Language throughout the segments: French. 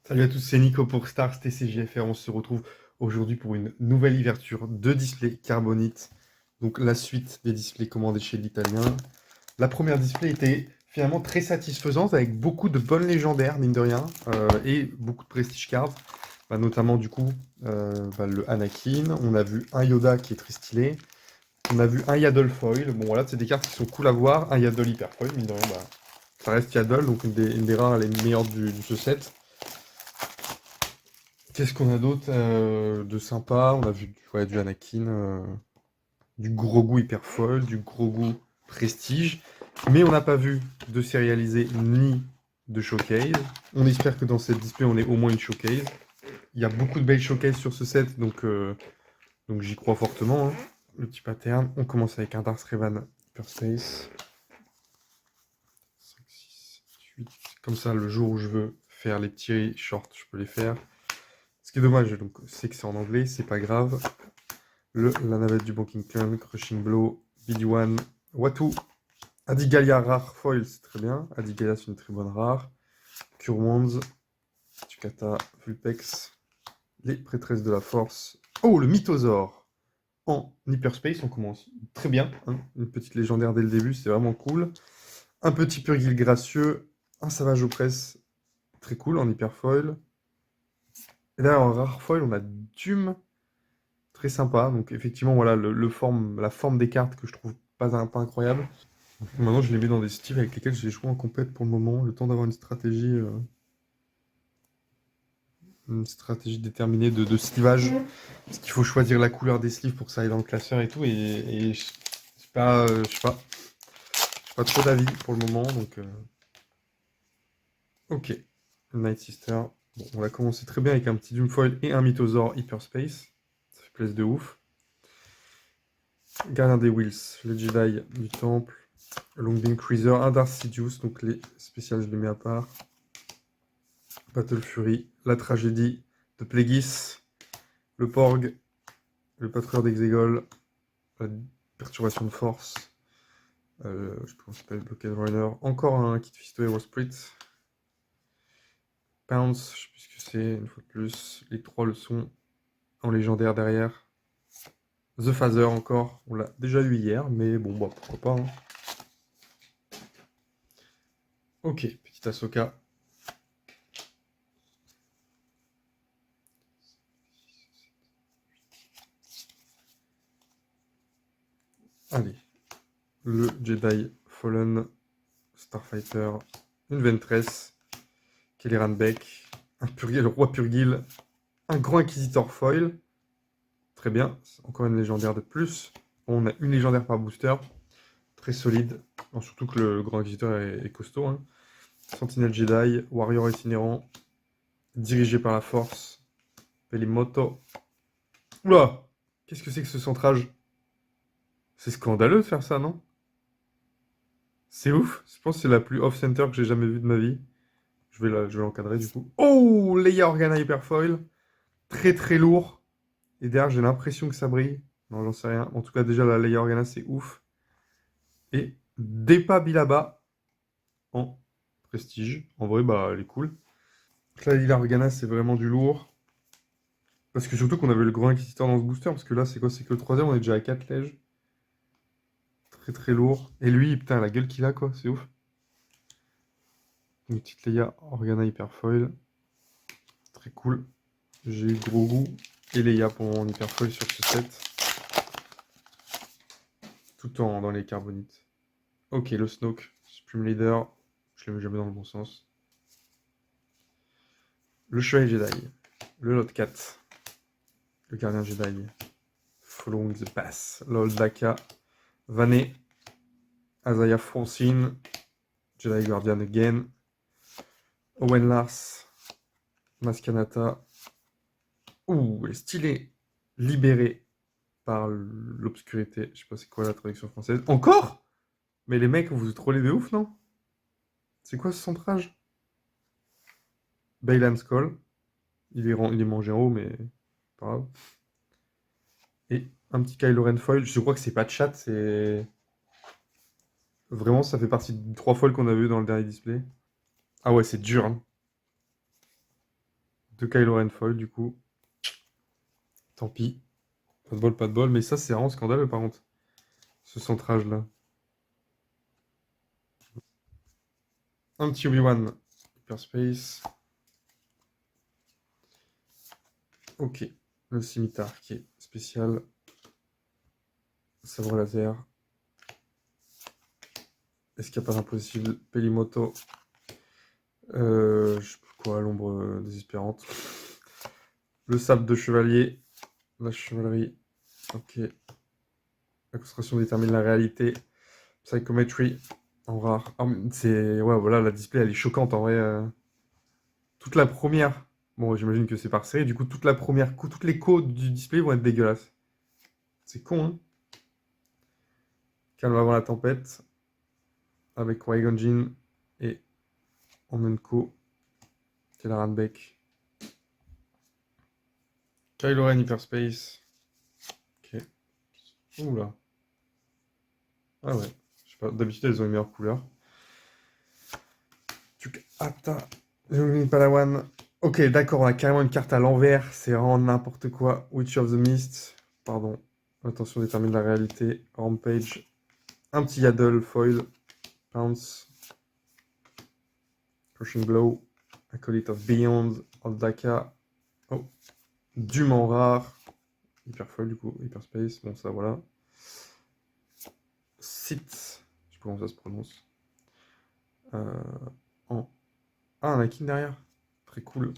Salut à tous, c'est Nico pour Stars TCGFR. On se retrouve aujourd'hui pour une nouvelle ouverture de display Carbonite. Donc la suite des displays commandés chez l'Italien. La première display était finalement très satisfaisante avec beaucoup de bonnes légendaires, mine de rien, et beaucoup de prestige cards. Notamment du coup le Anakin. On a vu un Yoda qui est très stylé. On a vu un Yaddle foil. Bon voilà, c'est des cartes qui sont cool à voir. Un Yaddle hyper foil, mine de rien, ça reste Yaddle, donc une des rares, les meilleures de ce set. Qu'est-ce qu'on a d'autre de sympa? On a vu du Anakin, du Grogu hyper foil, du Grogu prestige, mais on n'a pas vu de sérialisé ni de showcase. On espère que dans cette display, on ait au moins une showcase. Il y a beaucoup de belles showcases sur ce set, donc j'y crois fortement, hein. Le petit pattern, on commence avec un Darth Revan Hyperspace. 5, 6, 8. Comme ça, le jour où je veux faire les petits shorts, je peux les faire. Ce qui est dommage, donc, c'est que c'est en anglais, c'est pas grave. La navette du Banking Clan, Crushing Blow, BD1, Watu, Adigalia rare foil, c'est très bien. Adigalia, c'est une très bonne rare. Curwands, Tukata, Vulpex, les prêtresses de la force. Oh, le Mythosaure en Hyperspace, on commence très bien, hein. Une petite légendaire dès le début, c'est vraiment cool. Un petit Purgil gracieux, un Savage Opress, très cool en Hyper Foil. Et là, en rare foil, on a Dume, très sympa. Donc effectivement, voilà, la forme des cartes que je trouve pas incroyable. Maintenant, je les mets dans des styles avec lesquels je les joue en compète pour le moment, le temps d'avoir une stratégie déterminée de slivage. Parce qu'il faut choisir la couleur des sleeves pour que ça aille dans le classeur et tout. Et je sais pas, j'ai pas trop d'avis pour le moment. Ok. Night Sister. Bon, on va commencer très bien avec un petit Doomfoil et un Mythosaur Hyperspace. Ça fait plaisir de ouf. Gardien des Wills, le Jedi du Temple. Longbeam Cruiser, un Darth Sidious, donc les spéciales je les mets à part. Battle Fury, la tragédie de Plagueis, le Porg, le Patrouilleur d'Exegol, la perturbation de force, je pense que c'est pas le Blockade Runner, encore un Kit Fisto Hero Sprit, Pounce, je sais plus ce que c'est, une fois de plus, les trois leçons en légendaire derrière. The Phaser encore, on l'a déjà eu hier, mais bon, bah, pourquoi pas, hein. Ok, petite Ahsoka. Allez, le Jedi Fallen Starfighter, une Ventress, Kelleran Beck, le roi Purgil, un grand Inquisitor foil. Très bien, encore une légendaire de plus. On a une légendaire par booster, très solide. Bon, surtout que le grand Inquisiteur est costaud, hein. Sentinelle Jedi, Warrior itinérant, dirigé par la force, Pelimoto. Oula! Qu'est-ce que c'est que ce centrage? C'est scandaleux de faire ça, non? C'est ouf, je pense que c'est la plus off-center que j'ai jamais vue de ma vie. Je vais l'encadrer du coup. Oh! Leia Organa Hyperfoil. Très très lourd. Et derrière, j'ai l'impression que ça brille. Non, j'en sais rien. En tout cas, déjà, la Leia Organa, c'est ouf. Et Depa Bilaba en prestige. En vrai, bah, elle est cool. Donc là, Leia Organa, c'est vraiment du lourd. Parce que surtout qu'on avait le grand inquisiteur dans ce booster. Parce que là, c'est quoi? C'est que le troisième, on est déjà à 4 lèges. Très très lourd. Et lui, putain, la gueule qu'il a, quoi. C'est ouf. Une petite Leia Organa Hyperfoil. Très cool. J'ai eu Grogu et Leia pour mon Hyperfoil sur ce set. Tout en dans les carbonites. Ok, le Snoke, Supreme Leader, je le mets jamais dans le bon sens. Le Chevalier Jedi, le Lot 4, le Gardien Jedi, Following the Path, Lol Daka, Vané, Azaya Francine, Jedi Guardian Again, Owen Lars, Maskanata. Ouh, elle est stylée, libérée par l'obscurité. Je sais pas c'est quoi la traduction française. Encore? Mais les mecs, vous trollez de ouf, non? C'est quoi ce centrage? Baylan Skull. Il est mangé en haut, mais pas grave. Et un petit Kylo Ren foil. Je crois que c'est pas de chat, c'est. Vraiment, ça fait partie des 3 foils qu'on a vu dans le dernier display. Ah ouais, c'est dur, hein. De Kylo Ren foil, du coup. Tant pis. Pas de bol, pas de bol. Mais ça, c'est vraiment scandaleux, par contre. Ce centrage-là. Un petit Obi-Wan. Hyperspace. Ok. Le scimitar qui est spécial. Sabre laser. Est-ce qu'il n'y a pas d'impossible? Pelimoto. Je sais plus quoi, l'ombre désespérante. Le sable de chevalier. La chevalerie. Ok. La concentration détermine la réalité. Psychometry. En rare. Ah, c'est... Ouais, voilà, la display, elle est choquante, en vrai. Toute la première... Bon, j'imagine que c'est par série. Du coup, toute la première... Toutes les codes du display vont être dégueulasses. C'est con, hein? Calme avant la tempête. Avec Qui-Gon Jinn et Onenko. Kelleran Beck. Kylo Ren Hyperspace. Ok. Oula. Ah ouais. Je sais pas. D'habitude, elles ont une meilleure couleur. Ata. Palawan. Ok, d'accord, on a carrément une carte à l'envers. C'est vraiment n'importe quoi. Witch of the Mist. Pardon. Attention, détermine la réalité. Rampage. Un petit Yaddle foil. Pounce. Crushing Blow. Acolyte of Beyond. Aldaka. Oh. Dument rare. Hyper foil du coup. Hyperspace. Bon, ça voilà. Sith. Je sais pas comment ça se prononce. En... Ah, un Anakin derrière. Très cool.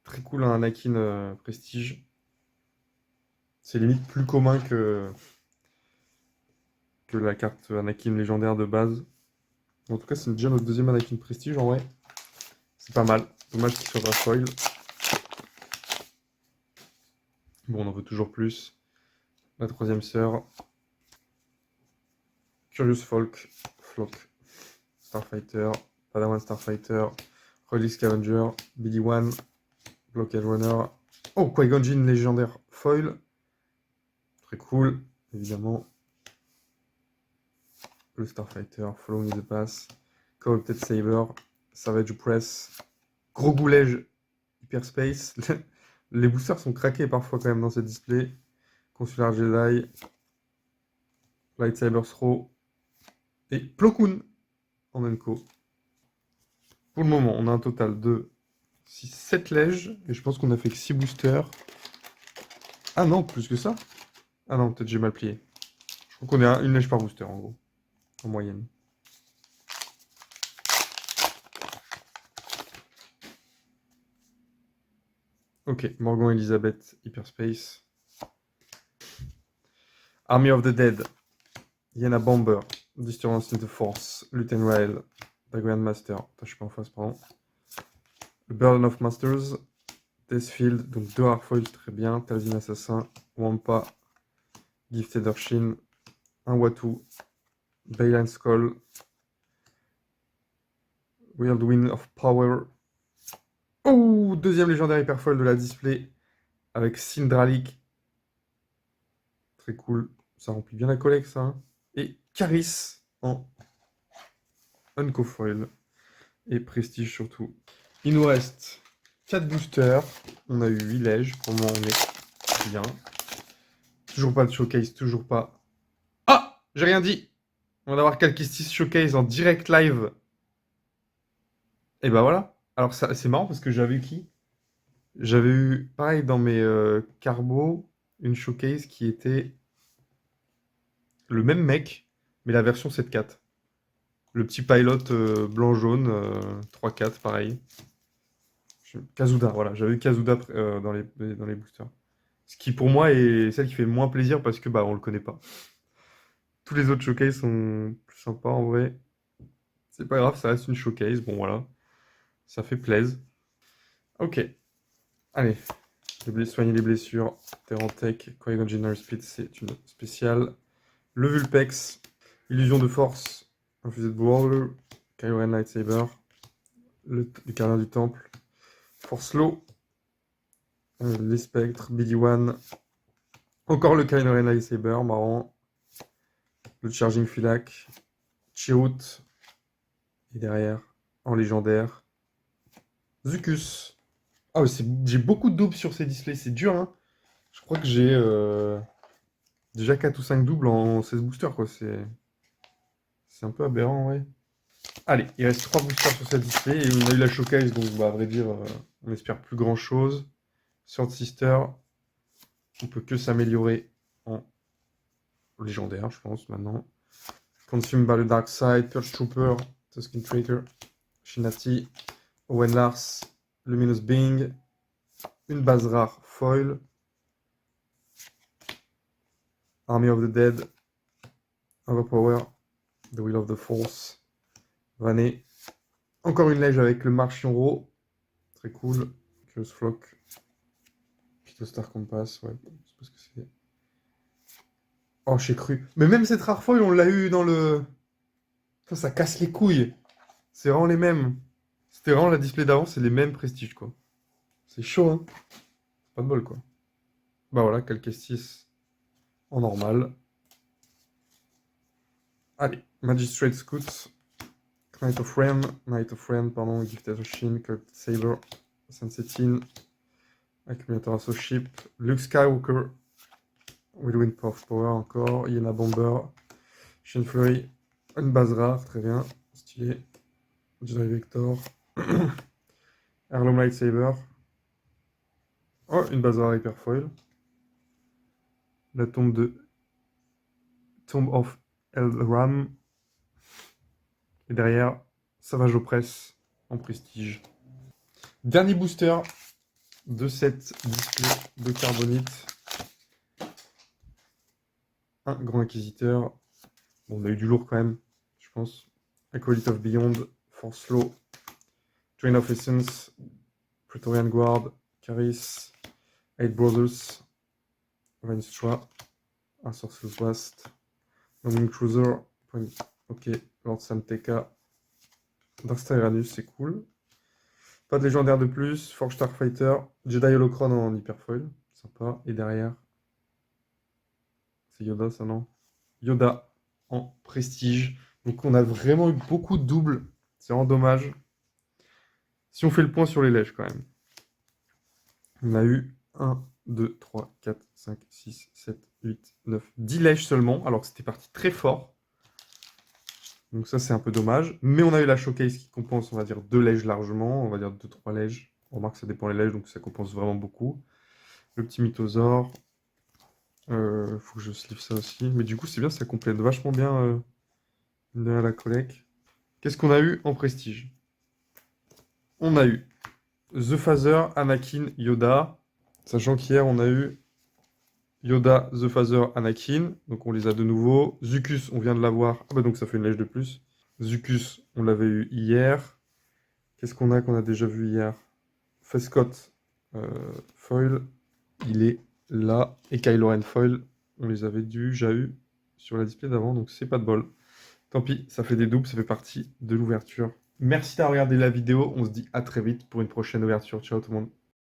Très cool, un Anakin Prestige. C'est limite plus commun que la carte Anakin légendaire de base. En tout cas, c'est déjà notre deuxième Anakin Prestige en vrai. C'est pas mal. Dommage qu'il soit pas foil. Bon, on en veut toujours plus. La troisième sœur. Curious Flock. Starfighter. Padawan Starfighter. Relic Scavenger. BD-1. Blockade Runner. Oh, Qui-Gon Jinn légendaire foil. Très cool, évidemment. Le Starfighter, Following the Pass. Corrupted Saber. Savage Press. Gros goulège Hyperspace. Les boosters sont craqués parfois quand même dans cette display. Consular Jedi. Lightsaber Throw. Et Plo Koon en Enco. Pour le moment, on a un total de 6, 7 lèges. Et je pense qu'on a fait que 6 boosters. Ah non, plus que ça. Ah non, peut-être j'ai mal plié. Je crois qu'on est à une lège par booster en gros. En moyenne. Ok, Morgan Elizabeth, Hyperspace. Army of the Dead. Yenna Bomber. Disturbance in the Force. Luton Rail. The Grandmaster. Attends, je suis pas en face, pardon. The Burden of Masters. Deathfield. Donc 2 Hardfoil, très bien. Talzin Assassin. Wampa. Gifted Urshin. Un Watu. Baylan Skull. Whirlwind of Power. Oh, deuxième légendaire hyperfoil de la display. Avec Syndralic. Très cool. Ça remplit bien la collecte, ça. Hein. Et Caris en Uncofoil. Et Prestige surtout. Il nous reste 4 boosters. On a eu 8 lèges. Pour le moment, on est bien. Toujours pas de showcase, toujours pas. Ah, j'ai rien dit. On va avoir Calquestis Showcase en direct live. Et bah voilà. Alors c'est marrant parce que j'avais eu qui? J'avais eu, pareil, dans mes carbos, une showcase qui était le même mec, mais la version 7.4. Le petit pilot blanc-jaune, 3.4, pareil. Kazuda, voilà. J'avais eu Kazuda dans les boosters. Ce qui, pour moi, est celle qui fait le moins plaisir parce que, bah, on le connaît pas. Tous les autres showcases sont plus sympas, en vrai. C'est pas grave, ça reste une showcase. Bon, voilà. Ça fait plaisir. Ok. Allez. Soigner les blessures. Terrantech. Qui-Gon Jinn Speed, c'est une spéciale. Le Vulpex. Illusion de force. Infused Brawler. Kylo Ren Lightsaber. Le gardien du temple. Force Low. Les spectres. BD-1. Encore le Kylo Ren Lightsaber, marrant. Le Charging Filac. Chirrut. Et derrière, en légendaire, Zucus. Ah, j'ai beaucoup de doubles sur ces displays, c'est dur, hein. Je crois que j'ai déjà 4 ou 5 doubles en 16 boosters, quoi. C'est un peu aberrant, ouais. Allez, il reste 3 boosters sur cette display et on a eu la showcase, donc bah, à vrai dire, on espère plus grand chose. Sword Sister, on peut que s'améliorer en légendaire, je pense, maintenant. Consumed by the Dark Side, Purge Trooper, Tusken Traitor, Shinati, Owen Lars, Luminous Being, une base rare foil, Army of the Dead, Overpower, The Will of the Force, Vanet, encore une lège avec le Marchion, très cool, Curious Flock, Star Compass, ouais, c'est parce que c'est... Oh, j'ai cru. Mais même cette rare foil, on l'a eu dans le... Ça casse les couilles. C'est vraiment les mêmes. C'était vraiment la display d'avant, c'est les mêmes prestiges, quoi. C'est chaud, hein. Pas de bol, quoi. Bah voilà, Calcastis en normal. Allez, Magistrate Scout, Knight of Ren, pardon, Gifted Oshin, Cult Saber, Sunsetin, Accumulator Assault Ship, Luke Skywalker, Whirlwind Power encore, Yena Bomber, Shin Fury, une base rare, très bien, stylé, Jedi Vector, Heirloom Lightsaber, oh, une base rare hyper foil, la tombe of Elram, et derrière, Savage Opress en prestige. Dernier booster de cette display de carbonite. Un grand inquisiteur. Bon, on a eu du lourd quand même, je pense. Acolyte of Beyond, Force Flow, Drain of Essence, Praetorian Guard, Caris, Eight Brothers, Vainstra, un Sorcerer's Blast, Longing Cruiser, ok, Lord Samteka, Darkstar Uranus, c'est cool. Pas de légendaire de plus, Forge Starfighter, Jedi Holocron en hyperfoil, sympa. Et derrière, c'est Yoda ça, non? Yoda en prestige. Donc on a vraiment eu beaucoup de doubles. C'est vraiment dommage. Si on fait le point sur les lèges quand même. On a eu 1, 2, 3, 4, 5, 6, 7, 8, 9, 10 lèges seulement. Alors que c'était parti très fort. Donc ça c'est un peu dommage. Mais on a eu la showcase qui compense, on va dire, 2 lèges largement. On va dire 2-3 lèges. On remarque que ça dépend des lèges, donc ça compense vraiment beaucoup. Le petit mythosaure. Faut que je sleeve ça aussi. Mais du coup c'est bien, ça complète vachement bien derrière la collecte. Qu'est-ce qu'on a eu en prestige? On a eu The Phaser, Anakin, Yoda. Sachant qu'hier, on a eu Yoda, The Phaser, Anakin. Donc on les a de nouveau. Zucus, on vient de l'avoir. Ah bah donc ça fait une lège de plus. Zucus, on l'avait eu hier. Qu'est-ce qu'on a déjà vu hier? Fescott, Foil, il est là. Et Kylo Ren Foil, on les avait déjà eu sur la display d'avant. Donc c'est pas de bol. Tant pis, ça fait des doubles, ça fait partie de l'ouverture. Merci d'avoir regardé la vidéo. On se dit à très vite pour une prochaine ouverture. Ciao tout le monde.